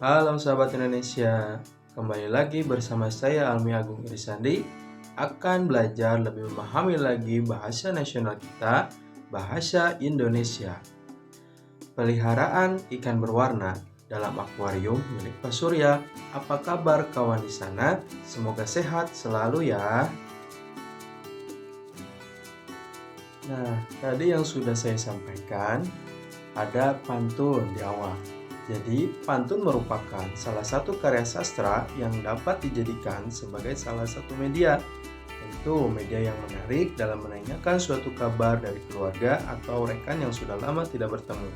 Halo sahabat Indonesia, kembali lagi bersama saya Almi Agung Irisandi akan belajar lebih memahami lagi bahasa nasional kita, bahasa Indonesia. Peliharaan ikan berwarna dalam akuarium milik Pak Surya. Apa kabar kawan di sana? Semoga sehat selalu ya. Nah, tadi yang sudah saya sampaikan ada pantun di awal. Jadi, pantun merupakan salah satu karya sastra yang dapat dijadikan sebagai salah satu media. Tentu media yang menarik dalam menanyakan suatu kabar dari keluarga atau rekan yang sudah lama tidak bertemu.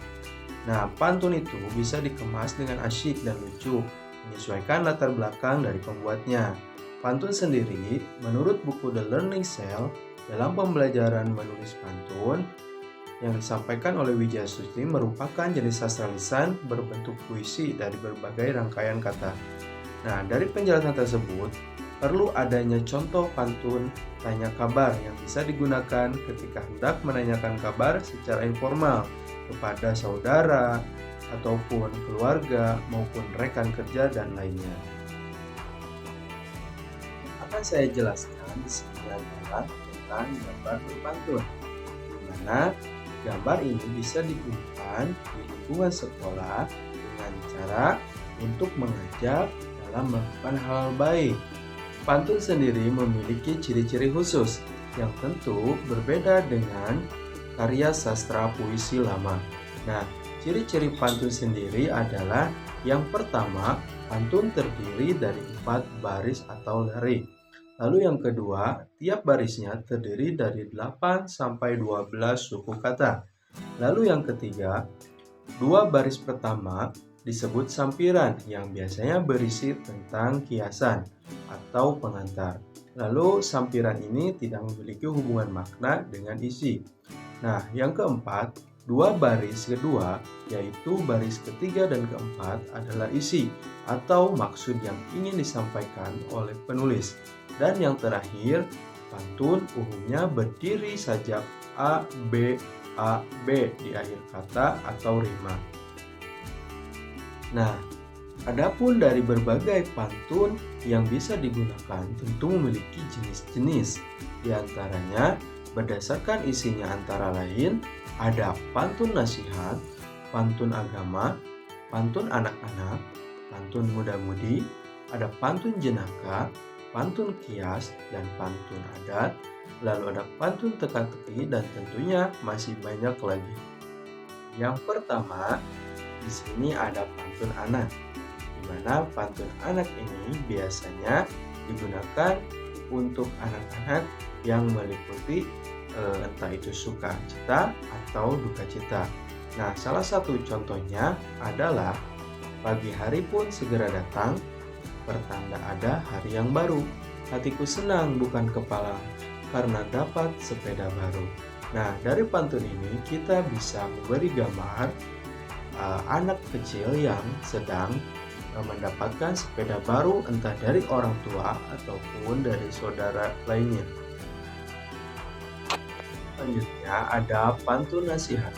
Nah, pantun itu bisa dikemas dengan asyik dan lucu, menyesuaikan latar belakang dari pembuatnya. Pantun sendiri, menurut buku The Learning Cell, dalam pembelajaran menulis pantun, yang disampaikan oleh Wijaya Sustri merupakan jenis sastra lisan berbentuk puisi dari berbagai rangkaian kata. Nah, dari penjelasan tersebut, perlu adanya contoh pantun tanya kabar yang bisa digunakan ketika hendak menanyakan kabar secara informal kepada saudara, ataupun keluarga, maupun rekan kerja dan lainnya. Akan saya jelaskan di sini adalah tentang gambar berpantun, di mana gambar ini bisa digunakan di lingkungan sekolah dengan cara untuk mengajak dalam melakukan hal baik. Pantun sendiri memiliki ciri-ciri khusus yang tentu berbeda dengan karya sastra puisi lama. Nah, ciri-ciri pantun sendiri adalah yang pertama, pantun terdiri dari 4 baris atau lirik. Lalu yang kedua, tiap barisnya terdiri dari 8 sampai 12 suku kata. Lalu yang ketiga, 2 baris pertama disebut sampiran yang biasanya berisi tentang kiasan atau pengantar. Lalu sampiran ini tidak memiliki hubungan makna dengan isi. Nah, yang keempat, 2 baris kedua, yaitu baris ketiga dan keempat adalah isi atau maksud yang ingin disampaikan oleh penulis. Dan yang terakhir, pantun umumnya berdiri sajak A, B, A, B di akhir kata atau rima. Nah, adapun dari berbagai pantun yang bisa digunakan tentu memiliki jenis-jenis. Di antaranya, berdasarkan isinya antara lain, ada pantun nasihat, pantun agama, pantun anak-anak, pantun muda-mudi, ada pantun jenaka, pantun kias, dan pantun adat, lalu ada pantun teka-teki, dan tentunya masih banyak lagi. Yang pertama, di sini ada pantun anak, di mana pantun anak ini biasanya digunakan untuk anak-anak yang meliputi entah itu sukacita atau duka cita. Nah, salah satu contohnya adalah pagi hari pun segera datang, pertanda ada hari yang baru. Hatiku senang bukan kepala, karena dapat sepeda baru. Nah, dari pantun ini kita bisa memberi gambar anak kecil yang sedang mendapatkan sepeda baru entah dari orang tua ataupun dari saudara lainnya. Selanjutnya ada pantun nasihat,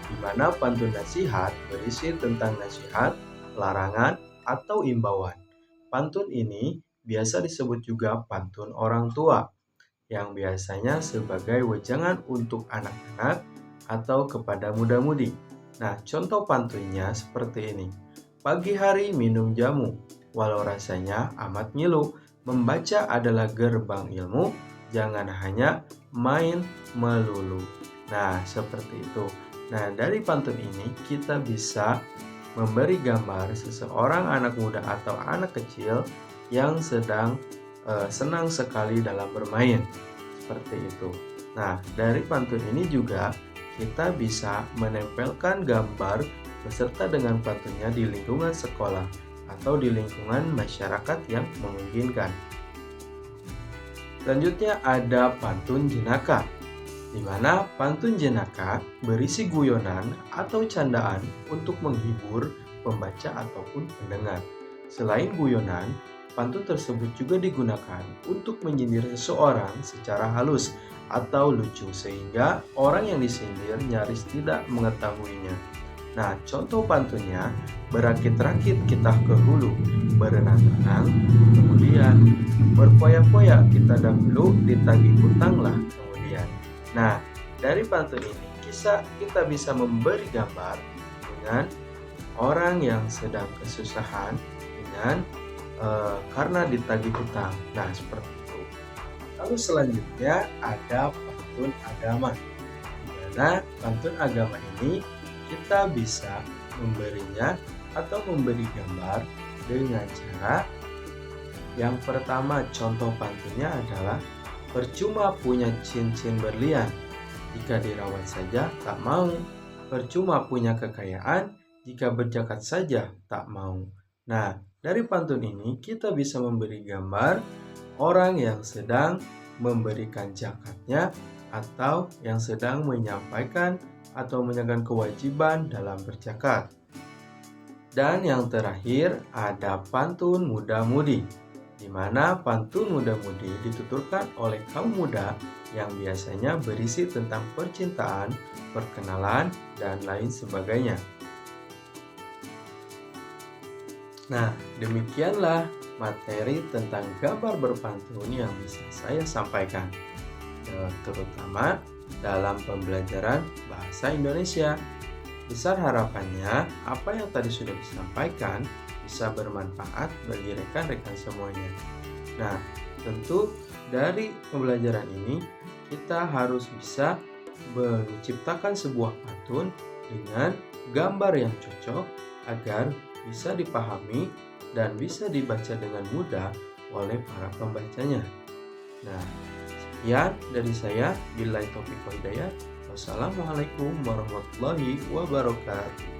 di mana pantun nasihat berisi tentang nasihat, larangan, atau imbauan. Pantun ini biasa disebut juga pantun orang tua, yang biasanya sebagai wejangan untuk anak-anak atau kepada muda-mudi. Nah, contoh pantunnya seperti ini. Pagi hari minum jamu, walau rasanya amat ngilu. Membaca adalah gerbang ilmu, jangan hanya main melulu. Nah, seperti itu. Nah, dari pantun ini kita bisa memberi gambar seseorang anak muda atau anak kecil yang sedang senang sekali dalam bermain. Seperti itu. Nah, dari pantun ini juga kita bisa menempelkan gambar beserta dengan pantunnya di lingkungan sekolah atau di lingkungan masyarakat yang memungkinkan. Selanjutnya ada pantun jenaka, di mana pantun jenaka berisi guyonan atau candaan untuk menghibur pembaca ataupun pendengar. Selain guyonan, pantun tersebut juga digunakan untuk menyindir seseorang secara halus atau lucu sehingga orang yang disindir nyaris tidak mengetahuinya. Nah, contoh pantunnya, berakit-rakit kita ke hulu, berenang-renang, kemudian berpoya-poya kita dahulu, ditagih hutanglah kemudian. Nah, dari pantun ini kita bisa memberi gambar dengan orang yang sedang kesusahan dengan karena ditagih hutang. Nah, seperti itu. Lalu selanjutnya ada pantun agama. Di mana pantun agama ini kita bisa memberinya atau memberi gambar dengan cara yang pertama, contoh pantunnya adalah percuma punya cincin berlian jika dirawat saja tak mau, percuma punya kekayaan jika berzakat saja tak mau. Nah, dari pantun ini kita bisa memberi gambar orang yang sedang memberikan zakatnya atau yang sedang menyampaikan atau menjalankan kewajiban dalam berzakat. Dan yang terakhir ada pantun muda-mudi, di mana pantun muda-mudi dituturkan oleh kaum muda yang biasanya berisi tentang percintaan, perkenalan, dan lain sebagainya. Nah, demikianlah materi tentang gambar berpantun yang bisa saya sampaikan, terutama dalam pembelajaran bahasa Indonesia. Besar harapannya apa yang tadi sudah disampaikan bisa bermanfaat bagi rekan-rekan semuanya. Nah, tentu dari pembelajaran ini kita harus bisa menciptakan sebuah pantun dengan gambar yang cocok agar bisa dipahami dan bisa dibaca dengan mudah oleh para pembacanya. Nah, sekian dari saya. Billahi taufiq wal hidayah. Wassalamualaikum warahmatullahi wabarakatuh.